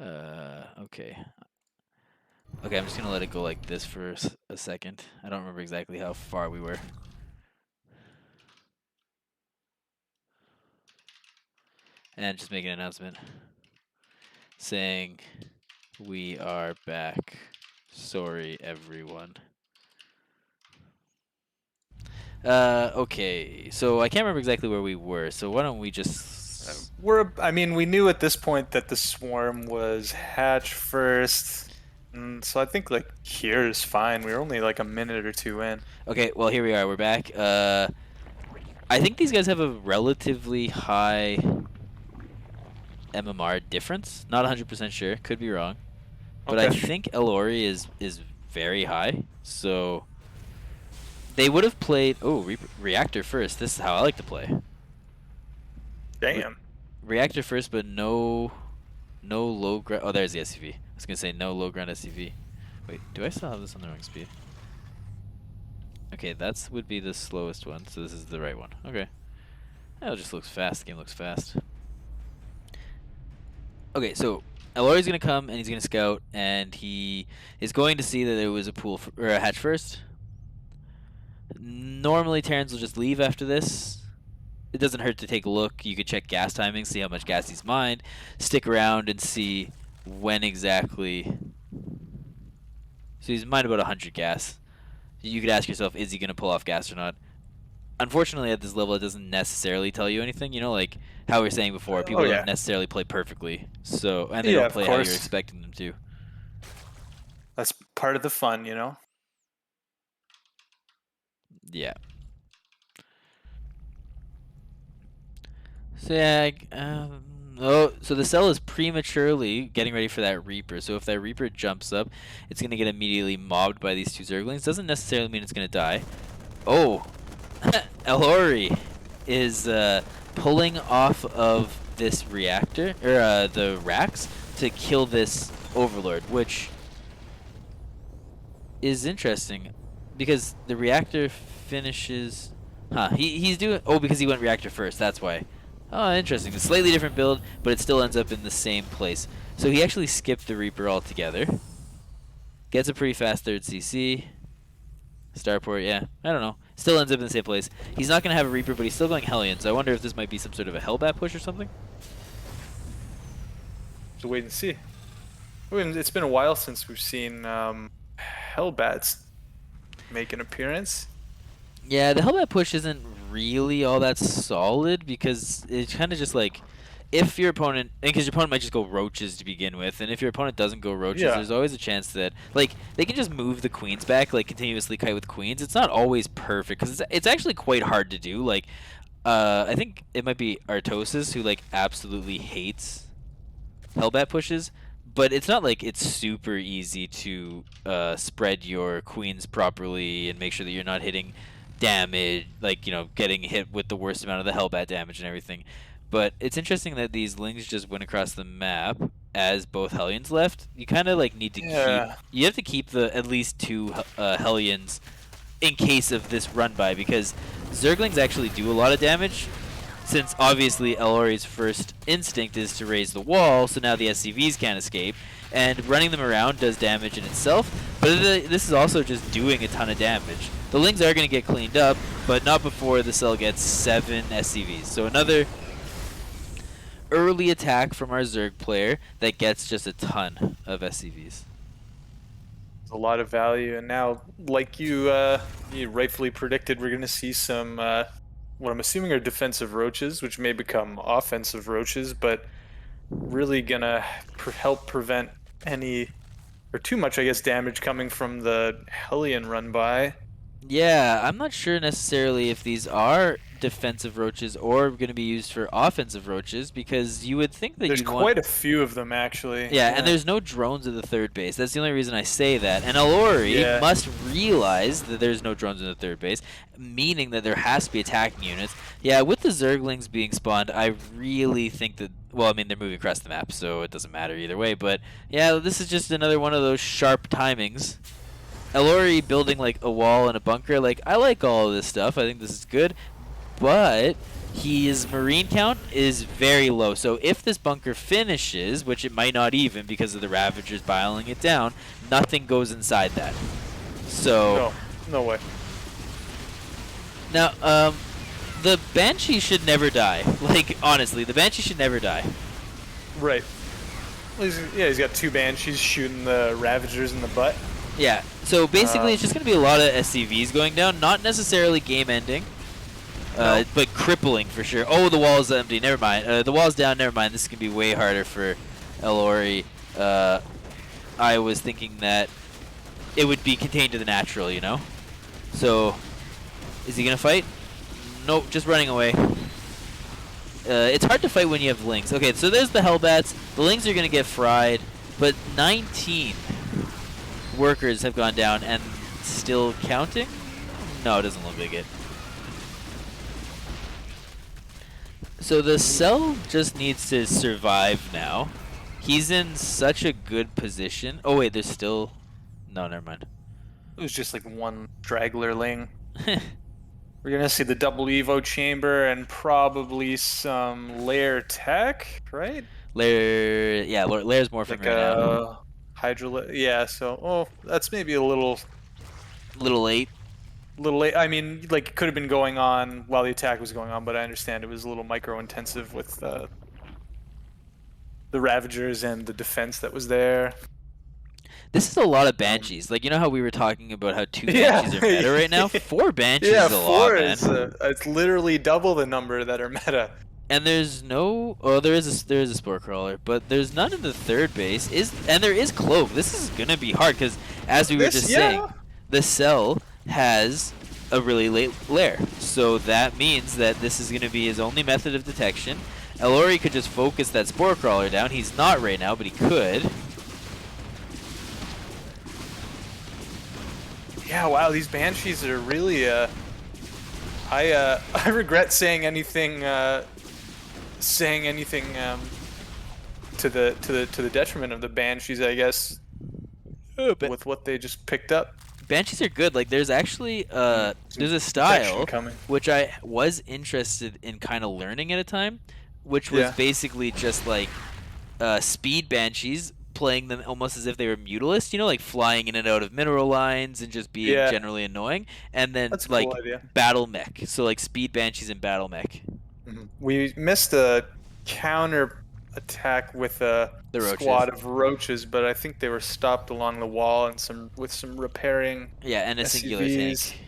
Okay. Okay, I'm just gonna let it go like this for a second. I don't remember exactly how far we were. And just make an announcement saying we are back. Sorry, everyone. Okay, so I can't remember exactly where we were, so why don't we just... I mean, we knew at this point that the swarm was hatch first, so I think like here is fine. We were only like a minute or two in. Okay, well, here we are, we're back. I think these guys have a relatively high MMR difference. Not 100% sure, could be wrong. But I Okay. think Elori is very high, so they would have played... Oh, Reactor first. This is how I like to play. Damn. Reactor first, but no low ground. Oh, there's the SCV. I was gonna say no low ground SCV. Wait, do I still have this on the wrong speed? Okay, that's would be the slowest one, so this is the right one. Okay. Oh, it just looks fast. The game looks fast. Okay, so Elori's gonna come and he's gonna scout, and he is going to see that there was a pool or a hatch first. Normally, Terrans will just leave after this. It doesn't hurt to take a look. You could check gas timing, see how much gas he's mined, stick around and see when exactly. So he's mined about 100 gas. You could ask yourself, is he going to pull off gas or not? Unfortunately, at this level, it doesn't necessarily tell you anything. You know, like how we were saying before, Oh people don't yeah. necessarily play perfectly, so and they Yeah, don't of play how you're course. expecting them to. That's part of the fun, you know. Yeah. So yeah, oh, so the cell is prematurely getting ready for that Reaper. So if that Reaper jumps up, it's gonna get immediately mobbed by these two Zerglings. Doesn't necessarily mean it's gonna die. Oh, Elori is pulling off of this reactor or the racks to kill this Overlord, which is interesting because the reactor finishes. Huh? He's doing. Oh, because he went reactor first. That's why. Oh, interesting. A slightly different build, but it still ends up in the same place. So he actually skipped the Reaper altogether. Gets a pretty fast third CC. Starport, yeah. I don't know. Still ends up in the same place. He's not going to have a Reaper, but he's still going Hellion, so I wonder if this might be some sort of a Hellbat push or something. So wait and see. I mean, it's been a while since we've seen Hellbats make an appearance. Yeah, the Hellbat push isn't really all that solid because it's kind of just like if your opponent, because your opponent might just go roaches to begin with, and if your opponent doesn't go roaches, Yeah. there's always a chance that like they can just move the queens back, like continuously kite with queens. It's not always perfect because it's actually quite hard to do. Like, I think it might be Artosis who like absolutely hates Hellbat pushes, but it's not like it's super easy to spread your queens properly and make sure that you're not hitting damage, like, you know, getting hit with the worst amount of the Hellbat damage and everything. But it's interesting that these lings just went across the map as both Hellions left. You kind of like need to keep, Yeah. you have to keep the at least two Hellions in case of this run by because Zerglings actually do a lot of damage. Since obviously Elori's first instinct is to raise the wall, so now the SCVs can't escape, and running them around does damage in itself, but this is also just doing a ton of damage. The Lings are going to get cleaned up, but not before the cell gets 7 SCVs. So another early attack from our Zerg player that gets just a ton of SCVs. A lot of value, and now, like you rightfully predicted, we're going to see some what I'm assuming are defensive roaches, which may become offensive roaches, but really gonna help prevent any or too much, I guess, damage coming from the Hellion run by. Yeah, I'm not sure necessarily if these are defensive roaches or going to be used for offensive roaches because you would think that There's you'd want... quite a few of them, actually. Yeah, and Yeah. there's no drones at the third base. That's the only reason I say that. And Alori Yeah. must realize that there's no drones in the third base, meaning that there has to be attacking units. Yeah, with the Zerglings being spawned, I really think that... Well, I mean, they're moving across the map, so it doesn't matter either way. But, yeah, this is just another one of those sharp timings. Elori building, like, a wall and a bunker, like, I like all of this stuff. I think this is good. but his marine count is very low. So if this bunker finishes, which it might not even because of the Ravagers biling it down, nothing goes inside that. So No, no way. now, the Banshee should never die. Like, honestly, the Banshee should never die. Right. Well, he's got two Banshees shooting the Ravagers in the butt. Yeah, so basically Um, it's just going to be a lot of SCVs going down, not necessarily game-ending, no. but crippling for sure. Oh, the wall's empty, never mind. The wall's down, never mind. This is going to be way harder for Elori. I was thinking that it would be contained to the natural, you know? So, is he going to fight? Nope, just running away. It's hard to fight when you have Lings. Okay, so there's the Hellbats. The Lings are going to get fried, but 19 workers have gone down and still counting? No, it doesn't look like it. So the cell just needs to survive now. He's in such a good position. Oh wait, there's still... No, never mind. It was just like one straggler Ling. We're gonna see the double Evo chamber and probably some layer tech, right? Lair, yeah, Lair's morphing Like right now. a Hydra. Yeah. So, oh, that's maybe a Little late. little late. I mean, like it could have been going on while the attack was going on, but I understand it was a little micro intensive with the Ravagers and the defense that was there. This is a lot of Um, Banshees. Like, you know how we were talking about how 2 yeah, Banshees are meta right now? 4 Banshees yeah. is a lot, Four man. is it's literally double the number that are meta. And there's no... Oh, there is a Spore Crawler, but there's none in the third base. And there is Cloak. This is going to be hard, because as we were just saying, Yeah. the cell has a really late lair. So that means that this is going to be his only method of detection. Elori could just focus that Spore Crawler down. He's not right now, but he could. Yeah, wow, these Banshees are really I regret saying anything to the detriment of the Banshees, I guess, But with what they just picked up. Banshees are good. Like, there's actually Some there's a detection style coming. which I was interested in kind of learning at a time, which was Yeah. basically just like speed Banshees, playing them almost as if they were Mutalisks, you know, like flying in and out of mineral lines and just being Yeah, generally annoying, and then that's a cool like idea. battle mech, so like speed Banshees and battle mech. We missed a counter attack with a The roaches. squad of roaches, but I think they were stopped along the wall and with some repairing Yeah, and a singular SCVs. tank.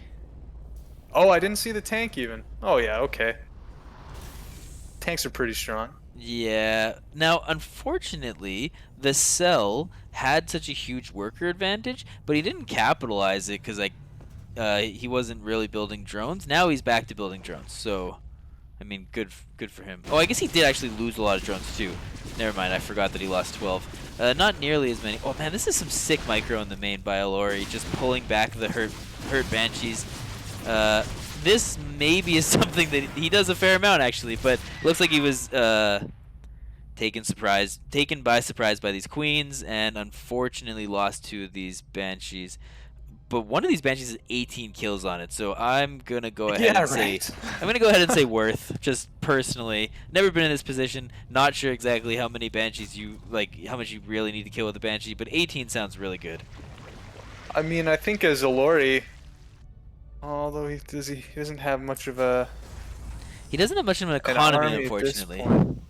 Oh, I didn't see the tank even. Oh yeah, okay. Tanks are pretty strong. Yeah. Now, unfortunately, the cell had such a huge worker advantage, but he didn't capitalize it because like he wasn't really building drones. Now he's back to building drones. So, I mean, good for him. Oh, I guess he did actually lose a lot of drones too. Never mind, I forgot that he lost 12. Not nearly as many. Oh man, this is some sick micro in the main by Elori, just pulling back the hurt Banshees. This maybe is something that he does a fair amount actually, but looks like he was taken by surprise by these queens, and unfortunately lost 2 of these Banshees. But one of these Banshees has 18 kills on it, so I'm gonna go ahead Yeah, and say right. I'm gonna go ahead and say worth. Just personally, never been in this position, not sure exactly how many Banshees how much you really need to kill with a Banshee, but 18 sounds really good. I mean, I think as Alori, although he doesn't have much of He doesn't have much of an an economy, army at this unfortunately. point.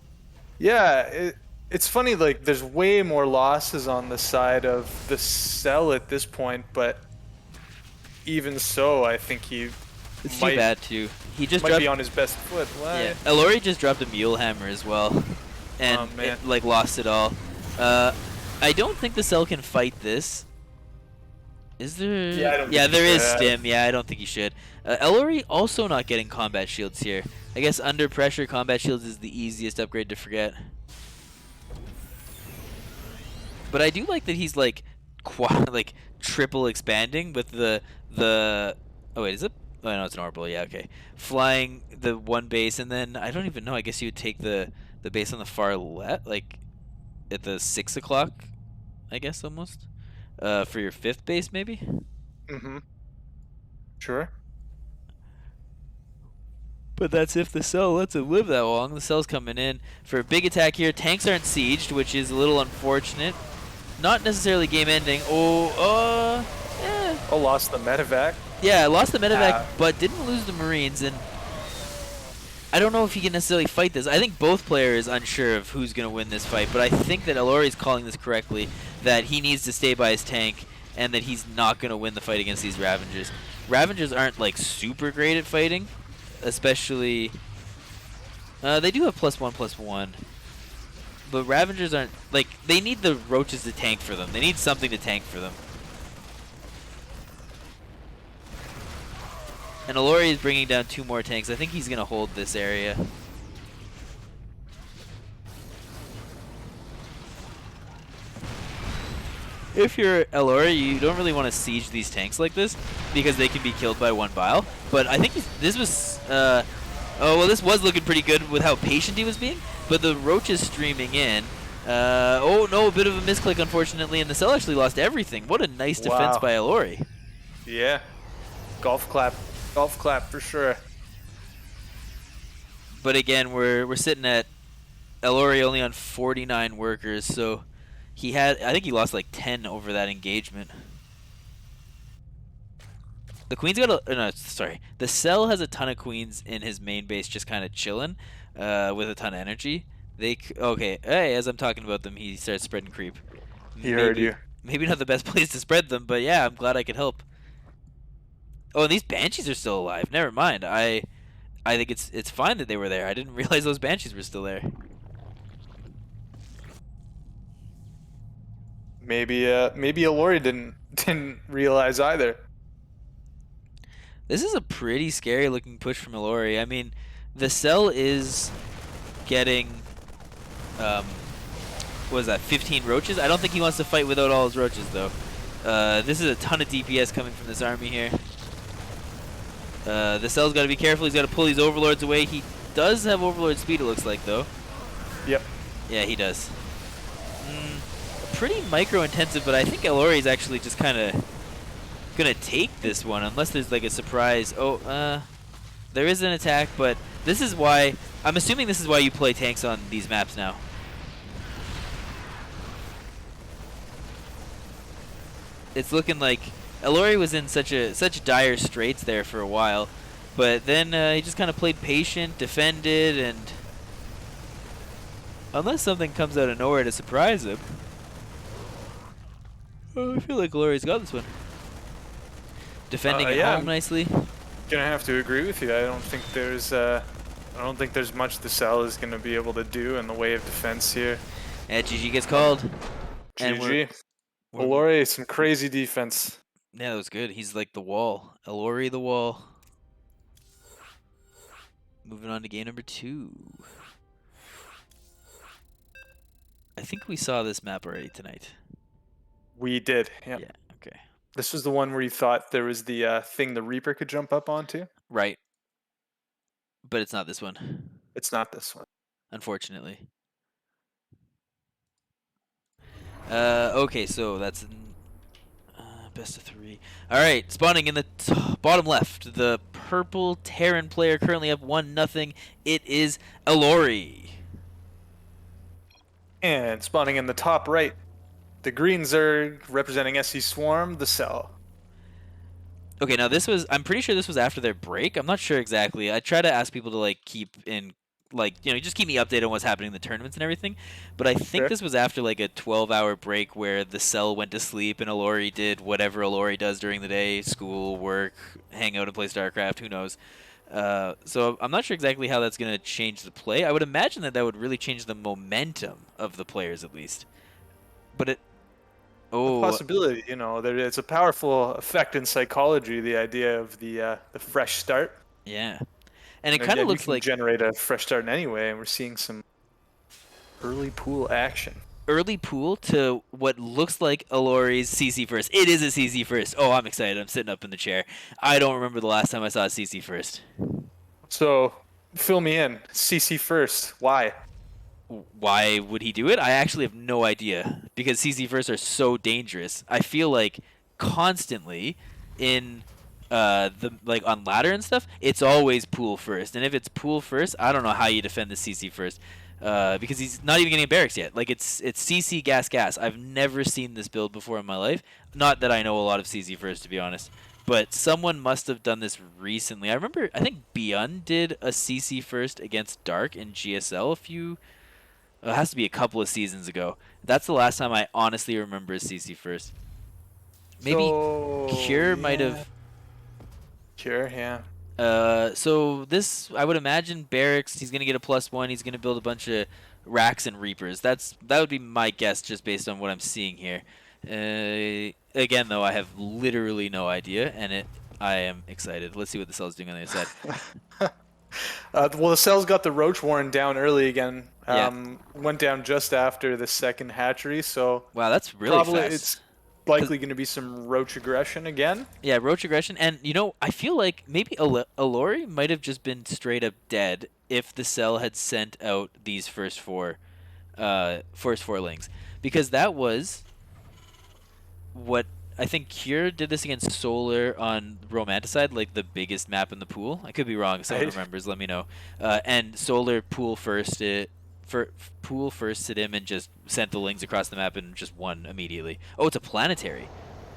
Yeah, it's funny. Like, there's way more losses on the side of the cell at this point, but even so, I think he It's too might bad too. He just might dropped. be on his best foot. Why? Yeah, Elori just dropped a mule hammer as well, and Oh, man. it, like lost it all. I don't think the cell can fight this. Is there? Yeah, I don't Yeah, think there he is should. stim. Yeah, I don't think he should. Elori also not getting combat shields here. I guess under pressure, combat shields is the easiest upgrade to forget. But I do like that he's like like triple expanding with the. Oh wait, is it? Oh no, it's an orbital. Yeah, okay. Flying the one base, and then I don't even know. I guess you would take the base on the far left, like at the 6 o'clock. I guess almost. For your 5th base, maybe. Mm-hmm. Sure. But that's if the cell lets it live that long. The cell's coming in for a big attack here. Tanks aren't sieged, which is a little unfortunate. Not necessarily game ending. Oh, lost the medevac. Yeah, lost the medevac, Ah. but didn't lose the Marines, and I don't know if he can necessarily fight this. I think both players unsure of who's going to win this fight, but I think that Elori's calling this correctly, that he needs to stay by his tank, and that he's not going to win the fight against these Ravengers. Ravengers aren't, like, super great at fighting, especially... they do have +1/+1, but Ravengers aren't... Like, they need the Roaches to tank for them. They need something to tank for them. And Elori is bringing down 2 more tanks. I think he's going to hold this area. If you're Elori, you don't really want to siege these tanks like this because they can be killed by 1 bile. But I think this was... oh, well, this was looking pretty good with how patient he was being. But the Roach is streaming in. Oh, no, a bit of a misclick, unfortunately. And the cell actually lost everything. What a nice defense by Elori. Yeah. Golf clap. Golf clap for sure. But again, we're sitting at Elori only on 49 workers, so he had, I think he lost like 10 over that engagement. The Queen's got a, no, sorry. The Cell has a ton of Queens in his main base just kind of chilling with a ton of energy. Okay, hey, as I'm talking about them, he starts spreading creep. He heard you. Maybe not the best place to spread them, but yeah, I'm glad I could help. Oh, and these Banshees are still alive. Never mind. I think it's fine that they were there. I didn't realize those Banshees were still there. Maybe Elori didn't realize either. This is a pretty scary looking push from Elori. I mean, the Cell is getting what was that, 15 Roaches? I don't think he wants to fight without all his Roaches though. This is a ton of DPS coming from this army here. The Cell's got to be careful. He's got to pull these Overlords away. He does have Overlord speed, it looks like, though. Yep. Yeah, he does. Pretty micro-intensive, but I think Elori is actually just kind of going to take this one, unless there's, like, a surprise. Oh, there is an attack, but this is why... I'm assuming this is why you play tanks on these maps now. It's looking like... Elori was in such dire straits there for a while, but then he just kind of played patient, defended, and unless something comes out of nowhere to surprise him, I feel like Elori's got this one. Defending it home nicely. Gonna have to agree with you. I don't think there's much the Cell is gonna be able to do in the way of defense here. And GG gets called. GG. Elori, some crazy defense. Yeah, that was good. He's like the wall. Elori the wall. Moving on to game number 2. I think we saw this map already tonight. We did, yeah. Yeah, okay. This was the one where you thought there was the thing the Reaper could jump up onto? Right. But it's not this one. It's not this one. Unfortunately. Okay, so that's best of 3. All right, spawning in the bottom left, the purple Terran player currently up 1-0. It is Elori. And spawning in the top right, the green Zerg representing SC Swarm, the Cell. Okay, now this was, I'm pretty sure this was after their break. I'm not sure exactly. I try to ask people to like keep in, like, you know, just keep me updated on what's happening in the tournaments and everything. But I think this was after like a 12-hour break where the Cell went to sleep and Elori did whatever Elori does during the day, school, work, hang out and play StarCraft, who knows. So I'm not sure exactly how that's going to change the play. I would imagine that would really change the momentum of the players at least. But it... Oh, a possibility, you know, it's a powerful effect in psychology, the idea of the fresh start. Yeah. And it kind of looks like... generate a fresh start in any way, and we're seeing some early pool action. Early pool to what looks like Elori's CC first. It is a CC first. Oh, I'm excited. I'm sitting up in the chair. I don't remember the last time I saw a CC first. So, fill me in. CC first. Why? Why would he do it? I actually have no idea, because CC first are so dangerous. I feel like constantly in the like on ladder and stuff, it's always pool first. And if it's pool first, I don't know how you defend the CC first. Because he's not even getting barracks yet. Like it's CC gas gas. I've never seen this build before in my life. Not that I know a lot of CC first, to be honest. But someone must have done this recently. I remember, I think Beyond did a CC first against Dark in GSL a few. It has to be a couple of seasons ago. That's the last time I honestly remember a CC first. Maybe So Cure might yeah, have. Cure, yeah. So this, I would imagine barracks. He's gonna get a +1. He's gonna build a bunch of racks and reapers. That would be my guess, just based on what I'm seeing here. Again, though, I have literally no idea, and I am excited. Let's see what the cell's doing on the other side. Well, the cells got the Roach Warren down early again. Yeah. Went down just after the second hatchery, so Wow, that's really probably fast. it's likely going to be some Roach aggression again. Yeah, roach aggression, and I feel like maybe Alori might have just been straight up dead if the cell had sent out these first four links, because that was what I think Cure did this against Solar on Romanticide, like the biggest map in the pool. I could be wrong. If someone Right? remembers, let me know. And Solar pool firsted him and just sent the links across the map and just won immediately. Oh, it's a planetary.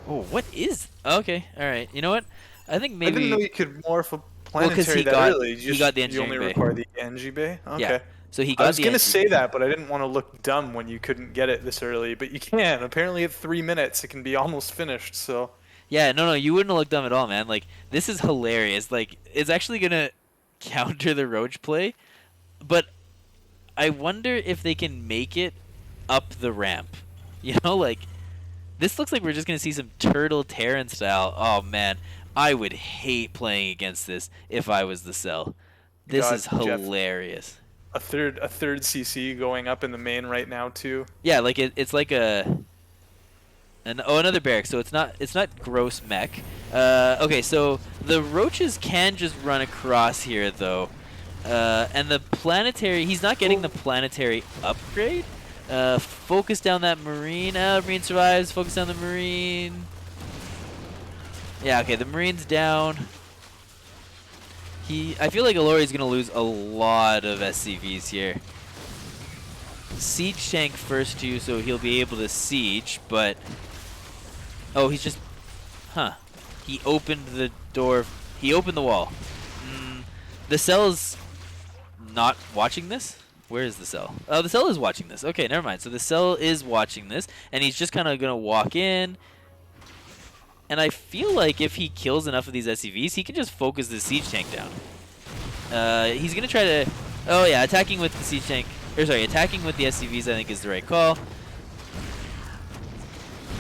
Oh, what is? Okay, all right. You know what? I think I didn't know maybe you could morph a well, because planetary that early. he got the You engineering only bay. require the NG bay. Yeah, Okay. so he I got was the gonna NG. say that, but I didn't want to look dumb when you couldn't get it this early. But you can. Apparently, at 3 minutes, it can be almost finished. So Yeah, no, you wouldn't have looked dumb at all, man. Like this is hilarious. Like it's actually gonna counter the roach play, but I wonder if they can make it up the ramp. Like this looks like we're just gonna see some Turtle Terran style. Oh man, I would hate playing against this if I was the cell. you This is got Jeff hilarious. a third CC going up in the main right now too. Yeah, like it's like another barrack. So it's not gross mech. Okay, so the roaches can just run across here though, and the planetary. He's not getting the planetary upgrade. Focus down that marine. Marine survives. Focus down the marine. Yeah, okay, the marine's down. I feel like Alori's gonna lose a lot of SCVs here. Siege tank first too, so he'll be able to siege, but oh, he's just, huh? He opened the door. He opened the wall. The cell is not watching this. Where is the cell? Oh, the cell is watching this. Okay, never mind. So the cell is watching this, and he's just kind of gonna walk in. And I feel like if he kills enough of these SCVs, he can just focus the siege tank down. He's gonna try to. Oh yeah, attacking with the siege tank. Or sorry, attacking with the SCVs. I think is the right call.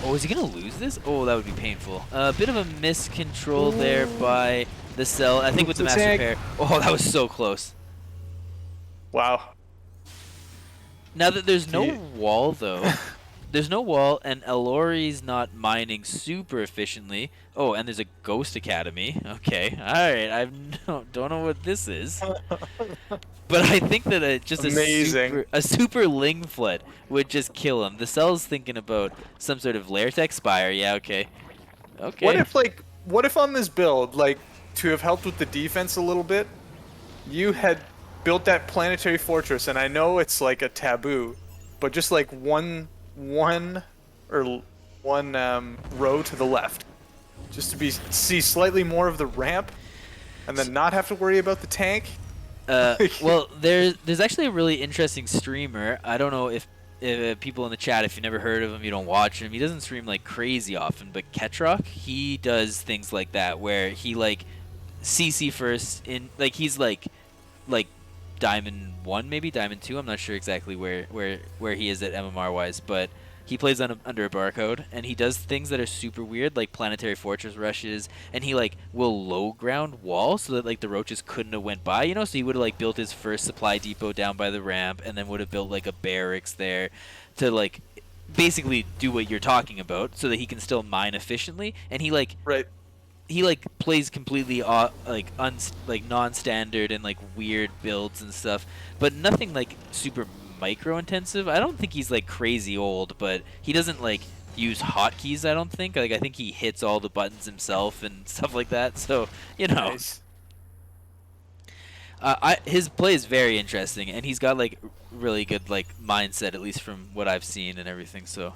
Oh, is he gonna lose this? Oh, that would be painful. A bit of a miscontrol there by the cell. I think with the master tank. pair. Oh, that was so close. Wow. Now that there's no He- wall though, there's no wall, and Elori's not mining super efficiently. Oh, and there's a Ghost Academy. Okay, all right. Don't know what this is, but I think that just Amazing. a super Ling Flood would just kill him. The cell's thinking about some sort of Lair Tech Spire. Yeah, okay, What okay. if on this build, to have helped with the defense a little bit, you had built that planetary fortress, and I know it's like a taboo, but just like one row to the left, just to see slightly more of the ramp, and then not have to worry about the tank. Well, there's actually a really interesting streamer. I don't know if people in the chat, if you never heard of him, you don't watch him. He doesn't stream like crazy often, but Ketrock, he does things like that where he like CC first in like he's like Diamond 1 maybe Diamond 2. I'm not sure exactly where he is at MMR wise, but he plays under a barcode, and he does things that are super weird, like planetary fortress rushes, and he like will low ground wall so that like the roaches couldn't have went by, so he would have like built his first supply depot down by the ramp, and then would have built like a barracks there to like basically do what you're talking about, so that he can still mine efficiently, and Right. he like plays completely like non-standard and like weird builds and stuff, but nothing like super micro intensive. I don't think he's like crazy old, but he doesn't like use hotkeys. I don't think. Like I think he hits all the buttons himself and stuff like that. So you know, Nice. his play is very interesting, and he's got like really good like mindset, at least from what I've seen and everything. So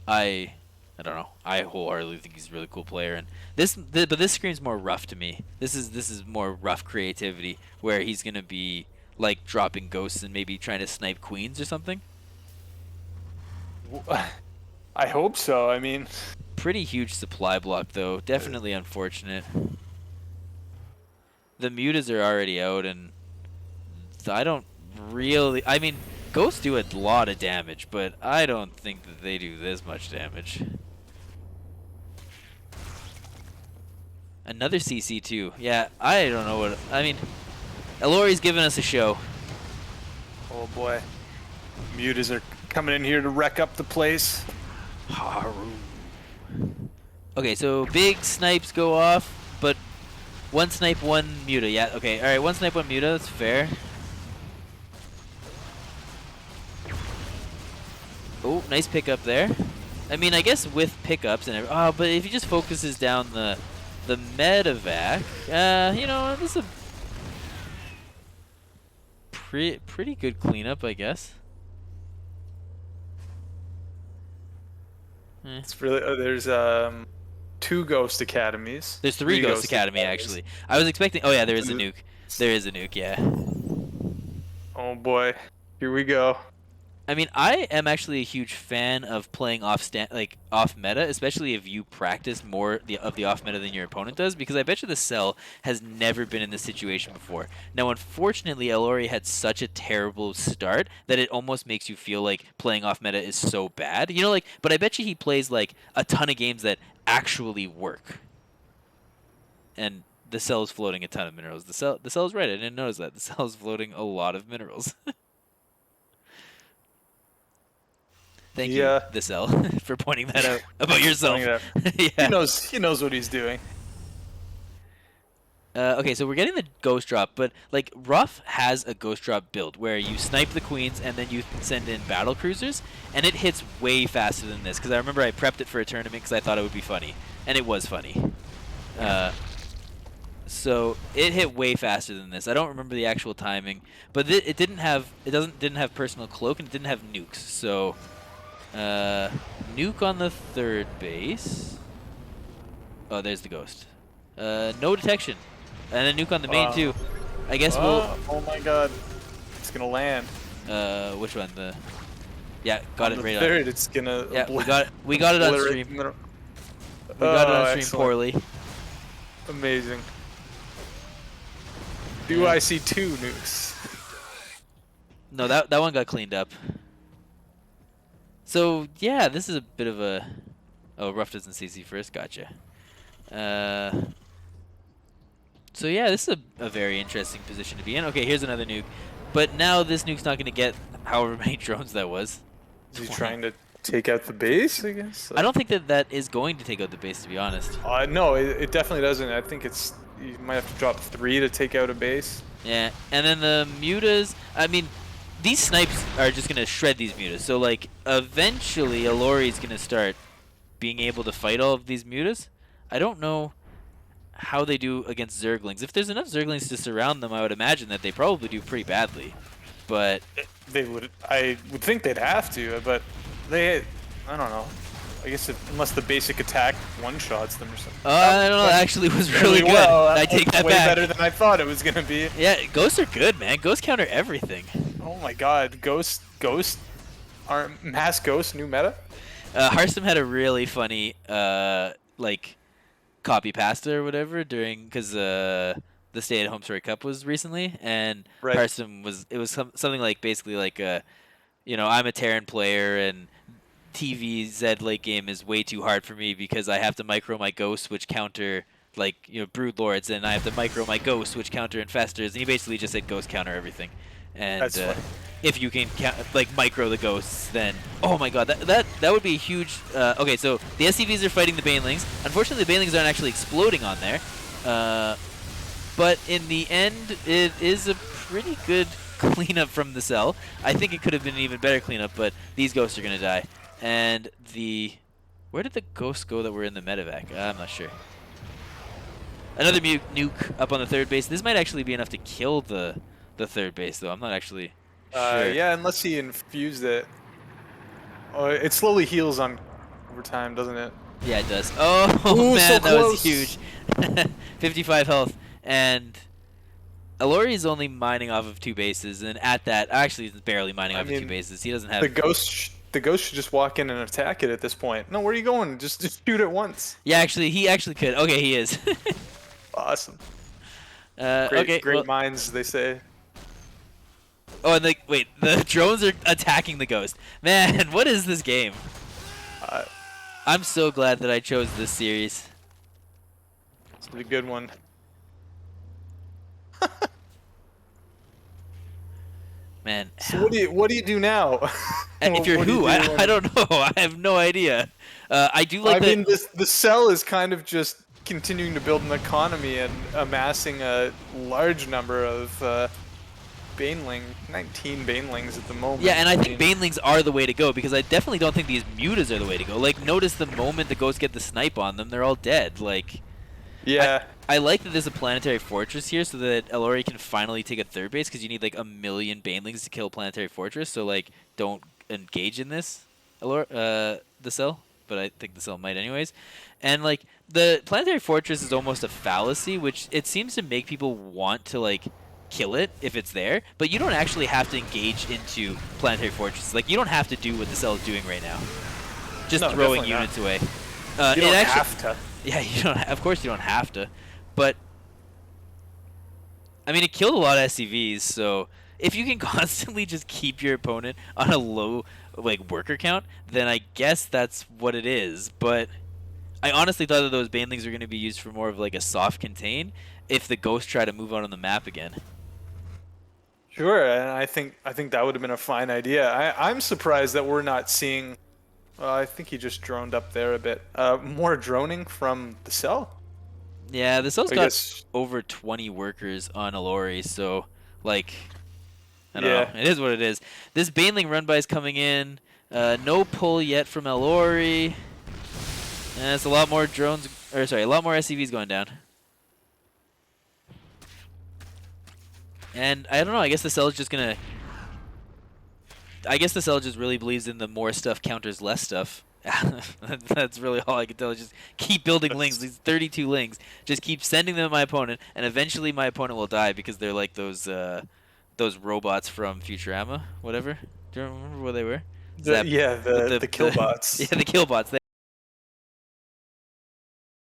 I I don't know. I wholeheartedly think he's a really cool player, and but this screams more rough to me. This is more rough creativity where he's gonna be like dropping ghosts and maybe trying to snipe queens or something. I hope so. I mean, Pretty huge supply block though. Definitely unfortunate. The mutas are already out, and I don't really. I mean, ghosts do a lot of damage, but I don't think that they do this much damage. Another CC too. Yeah, I don't know what. I mean, Elori's giving us a show. oh boy, mutas are coming in here to wreck up the place. Haru. Okay, so big snipes go off, but one snipe, one muta. Yeah, okay. All right, one snipe, one muta. That's fair. Oh, nice pickup there. I mean, I guess with pickups and oh, but if he just focuses down the medevac, you know, this is a pretty good cleanup, I guess. It's really there's 2 ghost academies. There's 3 Ghost Academy actually. I was expecting. Oh yeah, there is a nuke. There is a nuke. Yeah. Oh boy, here we go. I mean, I am actually a huge fan of playing off meta, especially if you practice more of the off meta than your opponent does, because I bet you the Cell has never been in this situation before. Now, unfortunately, Elori had such a terrible start that it almost makes you feel like playing off meta is so bad. You know, like, but I bet you he plays like a ton of games that actually work. And the Cell is floating a ton of minerals. The Cell is right. I didn't notice that. The Cell is floating a lot of minerals. Thank you, the Cell, for pointing that out about yourself. Yeah. He knows what he's doing. Okay, so we're getting the ghost drop, but like Ruff has a ghost drop build where you snipe the queens and then you send in battle cruisers, and it hits way faster than this. Because I remember I prepped it for a tournament because I thought it would be funny, and it was funny. So it hit way faster than this. I don't remember the actual timing, but it didn't have personal cloak and it didn't have nukes. So. Nuke on the 3rd base. Oh, there's the ghost. No detection. And a nuke on the main, too. I guess we'll... Oh my god. It's gonna land. Which one? Yeah, got it right on. On the 3rd, it's gonna... Yeah, we got it on stream. We got it on stream excellent. poorly. Amazing. Do I see 2 nukes? No, that one got cleaned up. So, yeah, this is a bit of a... Oh, Ruff doesn't CC first. Gotcha. So, yeah, this is a very interesting position to be in. Okay, here's another nuke. But now this nuke's not going to get however many drones that was. Is he trying to take out the base, I guess? I don't think that is going to take out the base, to be honest. No, it definitely doesn't. I think it's... You might have to drop 3 to take out a base. Yeah, and then the mutas... I mean... These snipes are just going to shred these mutas. So, like, eventually, Elori's going to start being able to fight all of these mutas. I don't know how they do against Zerglings. If there's enough Zerglings to surround them, I would imagine that they probably do pretty badly. But... I would think they'd have to, but I don't know. I guess unless the basic attack one-shots them or something. I don't know. That actually was really good. Well, I take that way back. Better than I thought it was going to be. Yeah, ghosts are good, man. Ghosts counter everything. Oh my god, ghost mass ghost new meta? Hearthstone had a really funny like copy pasta or whatever because the Stay at Home Story Cup was recently, and right. Hearthstone was something like basically like you know, I'm a Terran player and TVZ late game is way too hard for me because I have to micro my ghosts which counter like, you know, Brood Lords, and I have to micro my ghosts which counter Infestors, and he basically just said ghost counter everything. And if you can like micro the ghosts, then oh my god, that would be a huge. Okay, so the SCVs are fighting the Banelings. Unfortunately, the Banelings aren't actually exploding on there. But in the end, it is a pretty good cleanup from the cell. I think it could have been an even better cleanup, but these ghosts are gonna die. And where did the ghosts go that were in the medevac? I'm not sure. Another nuke up on the third base. This might actually be enough to kill the third base, though. I'm not actually sure. Yeah, unless he infused it. Oh, it slowly heals on over time, doesn't it? Yeah, it does. Oh Ooh, so man, that was close. huge. 55 health, and Alori is only mining off of 2 bases, and at that, actually, he's barely mining I off of two mean, bases. He doesn't the have. ghost, the ghost should just walk in and attack it at this point. No, where are you going? Just shoot it once. Yeah, actually, he actually could. Okay, he is. Awesome. Okay, well. Great minds, they say. Oh, and wait, the drones are attacking the ghost. Man, what is this game? Uh, I'm so glad that I chose this series. it's a good one. Man, So what do you do now? if you're What do you who, do I when- don't know. I have no idea. I do I like that. mean, the cell is kind of just continuing to build an economy and amassing a large number of Baneling, 19 Banelings at the moment. Yeah, and I think mean, banelings are the way to go because I definitely don't think these mutas are the way to go. Like, notice the moment the ghosts get the snipe on them, they're all dead. Like, yeah, I like that there's a planetary fortress here so that Elori can finally take a third base because you need like 1,000,000 banelings to kill planetary fortress. So like, don't engage in this, the cell. But I think the cell might anyways. And like, the planetary fortress is almost a fallacy, which it seems to make people want to like kill it if it's there, but you don't actually have to engage into planetary fortress. Like, you don't have to do what the cell is doing right now. Just No, throwing definitely not. units away. you don't have to. Yeah, you don't. Of course, you don't have to, but I mean, it killed a lot of SCVs. So if you can constantly just keep your opponent on a low like worker count, then I guess that's what it is. But I honestly thought that those banelings were going to be used for more of like a soft contain if the ghosts try to move on the map again. Sure, and I think that would have been a fine idea. I'm surprised that we're not seeing. I think he just droned up there a bit. More droning from the cell. Yeah, the cell's I got guess. over 20 workers on Alori, so like I don't Yeah. know. It is what it is. This Baneling run by is coming in. No pull yet from Alori. And it's a lot more drones, or sorry, a lot more SCVs going down. And I don't know. I guess the cell is just gonna. I guess the cell just really believes in the more stuff counters less stuff. That's really all I can tell. Just keep building lings. These 32 lings. Just keep sending them at my opponent, and eventually my opponent will die because they're like those robots from Futurama, whatever. Do you remember what they were? Yeah, With the killbots. yeah, the killbots.